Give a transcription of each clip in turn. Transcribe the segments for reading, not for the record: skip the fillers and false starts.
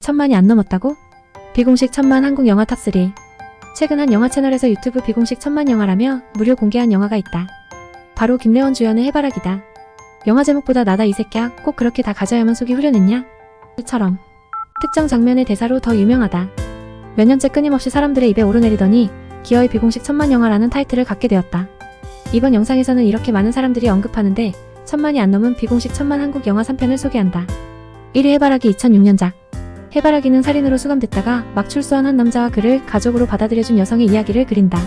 1000만이 안 넘었다고? 비공식 1000만 한국 영화 탑3. 최근 한 영화 채널에서 유튜브 비공식 1000만 영화라며 무료 공개한 영화가 있다. 바로 김래원 주연의 해바라기다. 영화 제목보다 나다 이 새끼야, 꼭 그렇게 다 가져야만 속이 후련했냐? 처럼 특정 장면의 대사로 더 유명하다. 몇 년째 끊임없이 사람들의 입에 오르내리더니 기어이 비공식 1000만 영화라는 타이틀을 갖게 되었다. 이번 영상에서는 이렇게 많은 사람들이 언급하는데 1000만이 안 넘은 비공식 1000만 한국 영화 3편을 소개한다. 1위 해바라기 2006년작. 해바라기는 살인으로 수감됐다가 막 출소한 한 남자와 그를 가족으로 받아들여준 여성의 이야기를 그린다.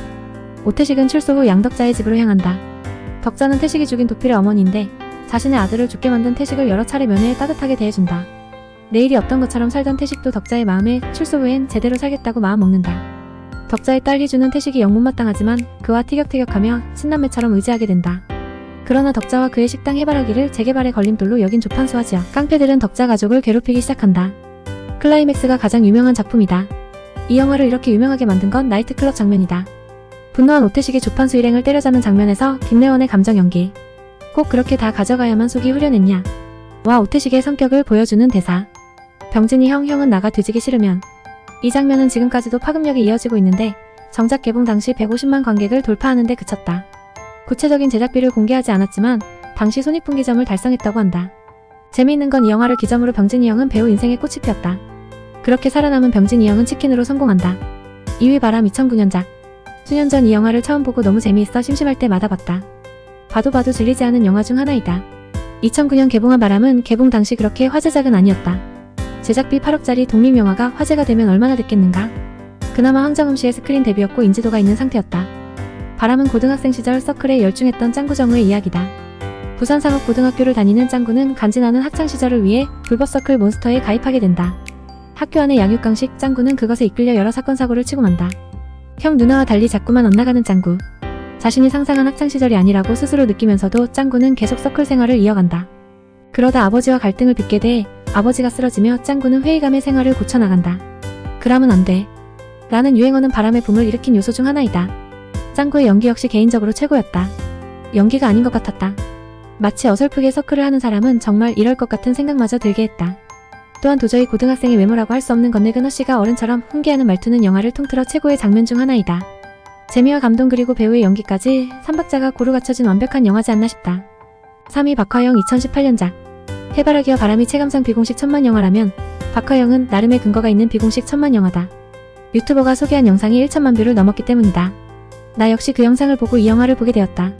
오태식은 출소 후 양덕자의 집으로 향한다. 덕자는 태식이 죽인 도필의 어머니인데 자신의 아들을 죽게 만든 태식을 여러 차례 면회 따뜻하게 대해준다. 내일이 없던 것처럼 살던 태식도 덕자의 마음에 출소 후엔 제대로 살겠다고 마음먹는다. 덕자의 딸 희주는 태식이 영 못마땅하지만 그와 티격태격하며 친남매처럼 의지하게 된다. 그러나 덕자와 그의 식당 해바라기를 재개발의 걸림돌로 여긴 조판수와 지역 깡패들은 덕자 가족을 괴롭히기 시작한다. 클라이맥스가 가장 유명한 작품이다. 이 영화를 이렇게 유명하게 만든 건 나이트클럽 장면이다. 분노한 오태식이 조판수 일행을 때려잡는 장면에서 김래원의 감정 연기. 꼭 그렇게 다 가져가야만 속이 후련했냐? 와, 오태식의 성격을 보여주는 대사. 병진이 형은 나가 뒤지기 싫으면. 이 장면은 지금까지도 파급력이 이어지고 있는데 정작 개봉 당시 150만 관객을 돌파하는데 그쳤다. 구체적인 제작비를 공개하지 않았지만 당시 손익분기점을 달성했다고 한다. 재미있는 건 이 영화를 기점으로 병진이 형은 배우 인생의 꽃이 피었다. 그렇게 살아남은 병진이 형은 치킨으로 성공한다. 2위 바람 2009년작. 수년 전 이 영화를 처음 보고 너무 재미있어 심심할 때마다 봤다. 봐도 질리지 않은 영화 중 하나이다. 2009년 개봉한 바람은 개봉 당시 그렇게 화제작은 아니었다. 제작비 8억짜리 독립영화가 화제가 되면 얼마나 됐겠는가? 그나마 황정음 씨의 스크린 데뷔였고 인지도가 있는 상태였다. 바람은 고등학생 시절 서클에 열중했던 짱구정우의 이야기다. 부산상업고등학교를 다니는 짱구는 간지나는 학창시절을 위해 불법서클 몬스터에 가입하게 된다. 학교 안의 양육강식 짱구는 그것에 이끌려 여러 사건 사고를 치고 만다. 형 누나와 달리 자꾸만 엇나가는 짱구. 자신이 상상한 학창시절이 아니라고 스스로 느끼면서도 짱구는 계속 서클 생활을 이어간다. 그러다 아버지와 갈등을 빚게 돼 아버지가 쓰러지며 짱구는 회의감의 생활을 고쳐나간다. 그러면 안 돼. 라는 유행어는 바람의 붐을 일으킨 요소 중 하나이다. 짱구의 연기 역시 개인적으로 최고였다. 연기가 아닌 것 같았다. 마치 어설프게 서클을 하는 사람은 정말 이럴 것 같은 생각마저 들게 했다. 또한 도저히 고등학생의 외모라고 할 수 없는 건네근호 씨가 어른처럼 훈계하는 말투는 영화를 통틀어 최고의 장면 중 하나이다. 재미와 감동 그리고 배우의 연기까지 3박자가 고루 갖춰진 완벽한 영화지 않나 싶다. 3위 박화영 2018년작. 해바라기와 바람이 체감상 비공식 1000만 영화라면 박화영은 나름의 근거가 있는 비공식 1000만 영화다. 유튜버가 소개한 영상이 1000만 뷰를 넘었기 때문이다. 나 역시 그 영상을 보고 이 영화를 보게 되었다.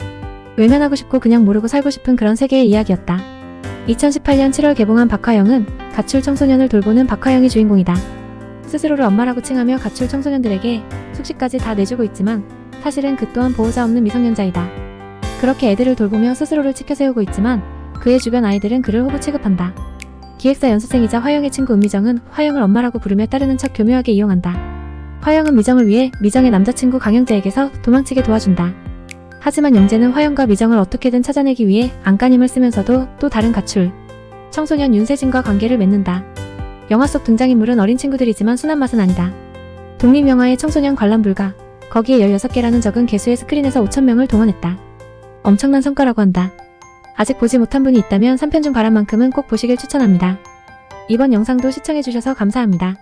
외면하고 싶고 그냥 모르고 살고 싶은 그런 세계의 이야기였다. 2018년 7월 개봉한 박화영은 가출 청소년을 돌보는 박화영이 주인공이다. 스스로를 엄마라고 칭하며 가출 청소년들에게 숙식까지 다 내주고 있지만 사실은 그 또한 보호자 없는 미성년자이다. 그렇게 애들을 돌보며 스스로를 치켜세우고 있지만 그의 주변 아이들은 그를 호구 취급한다. 기획사 연수생이자 화영의 친구 은미정은 화영을 엄마라고 부르며 따르는 척 교묘하게 이용한다. 화영은 미정을 위해 미정의 남자친구 강영재에게서 도망치게 도와준다. 하지만 영재는 화영과 미정을 어떻게든 찾아내기 위해 안간힘을 쓰면서도 또 다른 가출 청소년 윤세진과 관계를 맺는다. 영화 속 등장인물은 어린 친구들이지만 순한 맛은 아니다. 독립영화의 청소년 관람 불가, 거기에 16개라는 적은 개수의 스크린에서 5000명을 동원했다. 엄청난 성과라고 한다. 아직 보지 못한 분이 있다면 3편 중 바람만큼은 꼭 보시길 추천합니다. 이번 영상도 시청해주셔서 감사합니다.